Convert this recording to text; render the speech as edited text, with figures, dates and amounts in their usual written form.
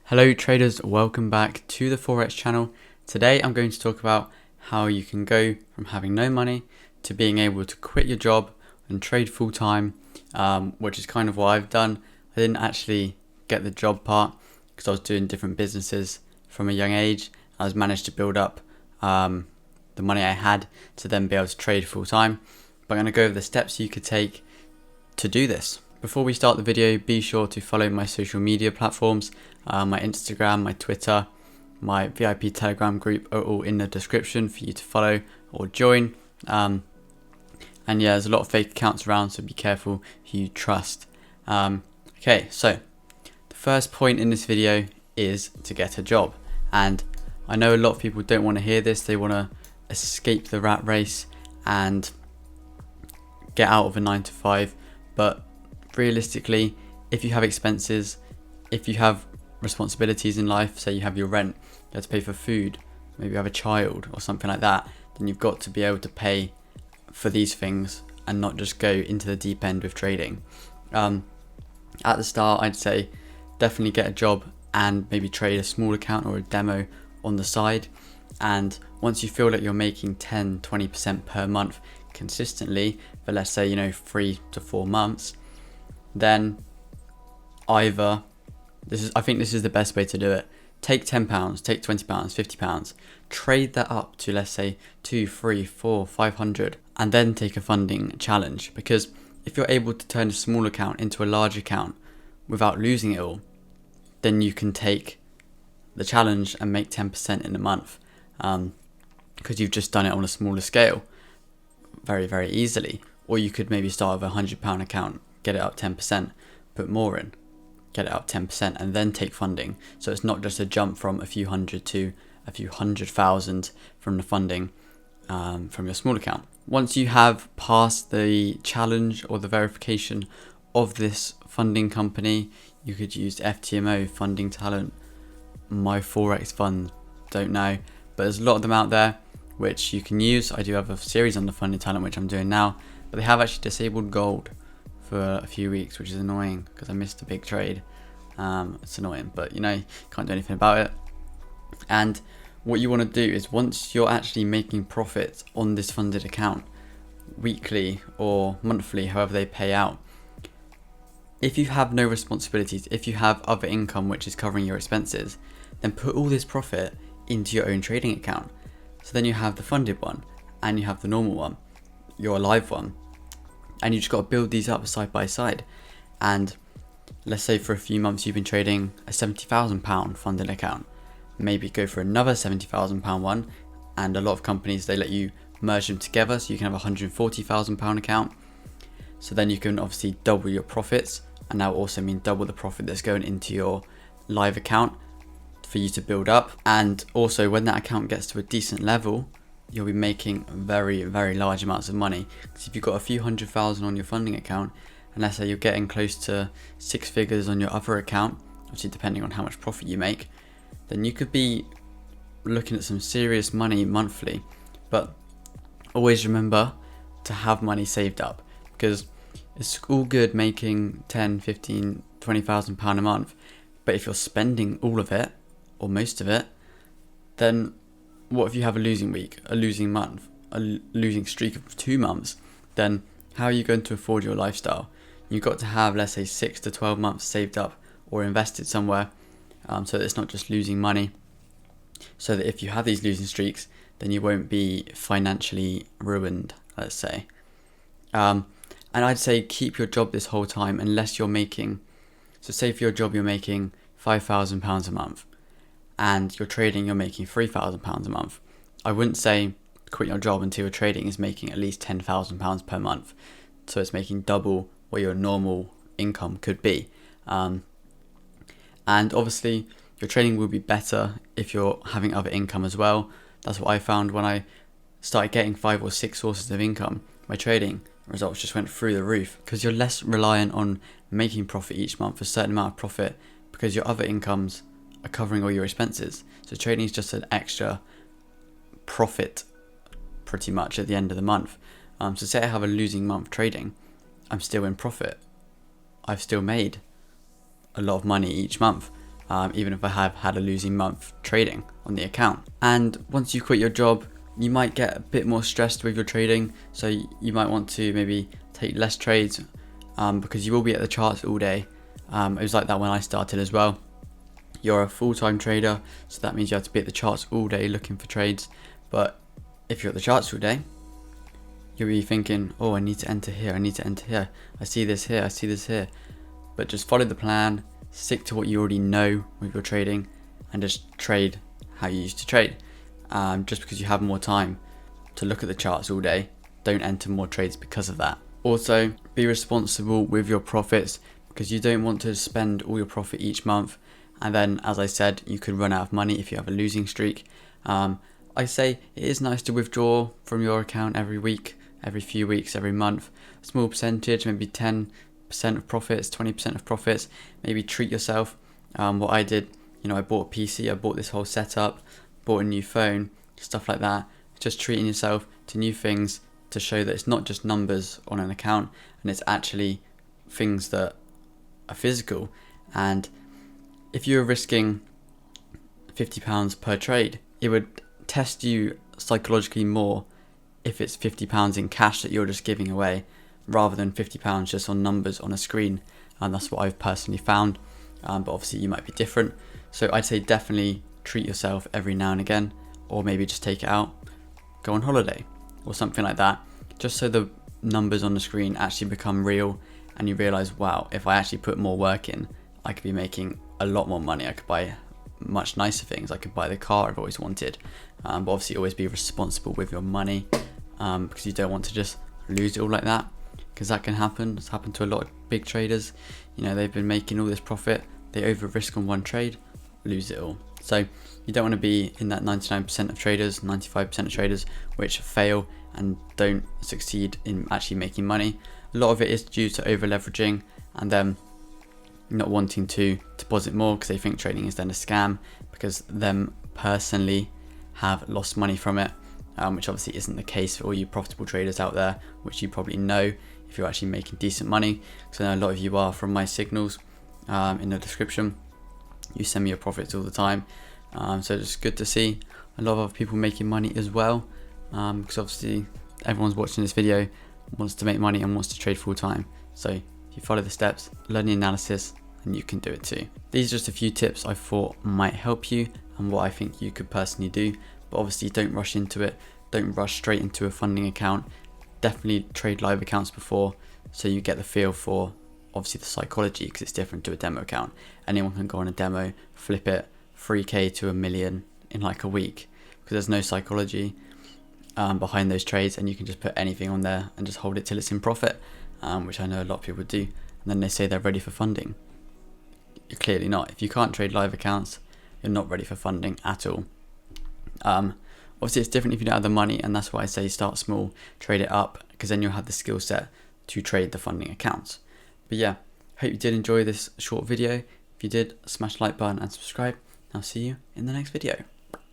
Hello traders, welcome back to the Forex channel. Today I'm going to talk about how you can go from having no money to being able to quit your job and trade full time, which is kind of what I've done. I didn't actually get the job part because I was doing different businesses from a young age. I was managed to build up the money I had to then be able to trade full time. But I'm going to go over the steps you could take to do this. Before we start the video, be sure to follow my social media platforms. My Instagram, my Twitter, my VIP Telegram group are all in the description for you to follow or join. And yeah, there's a lot of fake accounts around, so be careful who you trust. Okay, so the first point in this video is to get a job. And I know a lot of people don't want to hear this. They want to escape the rat race and get out of a 9 to 5. But realistically, if you have expenses, if you have responsibilities in life, say you have your rent, you have to pay for food, maybe you have a child or something like that, then you've got to be able to pay for these things and not just go into the deep end with trading. At the start, I'd say definitely get a job and maybe trade a small account or a demo on the side. And once you feel that you're making 10-20% per month consistently for, let's say, 3 to 4 months, then either I think this is the best way to do it. Take £10, take £20, £50, trade that up to, let's say, 2, 3, 4, 500, and then take a funding challenge. Because if you're able to turn a small account into a large account without losing it all, then you can take the challenge and make 10% in a month, because you've just done it on a smaller scale very, very easily. Or you could maybe start with a £100 account, get it up 10%, put more in, get it up 10%, and then take funding. So it's not just a jump from a few hundred to a few 100,000 from the funding from your small account. Once you have passed the challenge or the verification of this funding company, you could use FTMO, Funding Talent, My Forex Fund, don't know, but there's a lot of them out there which you can use. I do have a series on the Funding Talent which I'm doing now, but they have actually disabled gold for a few weeks, which is annoying because I missed a big trade. It's annoying, but you can't do anything about it. And what you want to do is, once you're actually making profits on this funded account weekly or monthly, however they pay out, if you have no responsibilities, if you have other income which is covering your expenses, then put all this profit into your own trading account. So then you have the funded one and you have the normal one, your live one, and you just got to build these up side by side. And let's say for a few months you've been trading a £70,000 funded account, maybe go for another £70,000 one, and a lot of companies, they let you merge them together so you can have a £140,000 account. So then you can obviously double your profits, and that will also mean double the profit that's going into your live account for you to build up. And also, when that account gets to a decent level, you'll be making very, very large amounts of money. Because if you've got a few 100,000 on your funding account, and let's say you're getting close to 6 figures on your other account, obviously depending on how much profit you make, then you could be looking at some serious money monthly. But always remember to have money saved up, because it's all good making 10, 15, 20,000 pound a month, but if you're spending all of it or most of it, then what if you have a losing week, a losing month, a losing streak of 2 months? Then how are you going to afford your lifestyle? You've got to have, let's say, 6 to 12 months saved up or invested somewhere, so that it's not just losing money, so that if you have these losing streaks, then you won't be financially ruined, let's say. And I'd say keep your job this whole time unless you're making, so say for your job you're making £5,000 a month and you're trading, you're making £3,000 a month. I wouldn't say quit your job until your trading is making at least £10,000 per month, so it's making double what your normal income could be. And obviously your trading will be better if you're having other income as well. That's what I found when I started getting 5 or 6 sources of income. My trading results just went through the roof, because you're less reliant on making profit each month, a certain amount of profit, because your other incomes are covering all your expenses. So trading is just an extra profit pretty much at the end of the month. So say I have a losing month trading, I'm still in profit. I've still made a lot of money each month. even if I have had a losing month trading on the account. And once you quit your job, you might get a bit more stressed with your trading, so you might want to maybe take less trades because you will be at the charts all day. It was like that when I started as well. You're a full-time trader, so that means you have to be at the charts all day looking for trades. But if you're at the charts all day, you'll be thinking, oh, I need to enter here, I need to enter here, I see this here, I see this here. But just follow the plan, stick to what you already know with your trading, and just trade how you used to trade. Just because you have more time to look at the charts all day, don't enter more trades because of that. Also, be responsible with your profits, because you don't want to spend all your profit each month, and then, as I said, you could run out of money if you have a losing streak. I say it is nice to withdraw from your account every week, every few weeks, every month. A small percentage, maybe 10% of profits, 20% of profits. Maybe treat yourself. What I did, I bought a PC, I bought this whole setup, bought a new phone, stuff like that. Just treating yourself to new things to show that it's not just numbers on an account, and it's actually things that are physical. And if you're risking £50 per trade, it would test you psychologically more if it's £50 in cash that you're just giving away, rather than £50 just on numbers on a screen. And that's what I've personally found, but obviously you might be different. So I'd say definitely treat yourself every now and again, or maybe just take it out, go on holiday or something like that, just so the numbers on the screen actually become real, and you realize, wow, if I actually put more work in, I could be making a lot more money. I could buy much nicer things. I could buy the car I've always wanted. But obviously always be responsible with your money, because you don't want to just lose it all like that, because that can happen. It's happened to a lot of big traders. They've been making all this profit, they over risk on one trade, lose it all. So you don't want to be in that 99% of traders, 95% of traders which fail and don't succeed in actually making money. A lot of it is due to over leveraging and them not wanting to deposit more because they think trading is then a scam, because them personally have lost money from it, which obviously isn't the case for all you profitable traders out there, which you probably know if you're actually making decent money, because I know a lot of you are from my signals in the description. You send me your profits all the time, so it's good to see a lot of other people making money as well, because obviously everyone's watching this video wants to make money and wants to trade full time. So if you follow the steps, learn the analysis, and you can do it too. These are just a few tips I thought might help you and what I think you could personally do, but obviously don't rush into it. Don't rush straight into a funding account. Definitely trade live accounts before, so you get the feel for obviously the psychology, because it's different to a demo account. Anyone can go on a demo, flip it 3k to $1 million in like a week, because there's no psychology behind those trades, and you can just put anything on there and just hold it till it's in profit, which I know a lot of people do, and then they say they're ready for funding. You're clearly not. If you can't trade live accounts, you're not ready for funding at all. Obviously it's different if you don't have the money, and that's why I say start small, trade it up, because then you'll have the skill set to trade the funding accounts. But yeah, hope you did enjoy this short video. If you did, smash the like button and subscribe. I'll see you in the next video.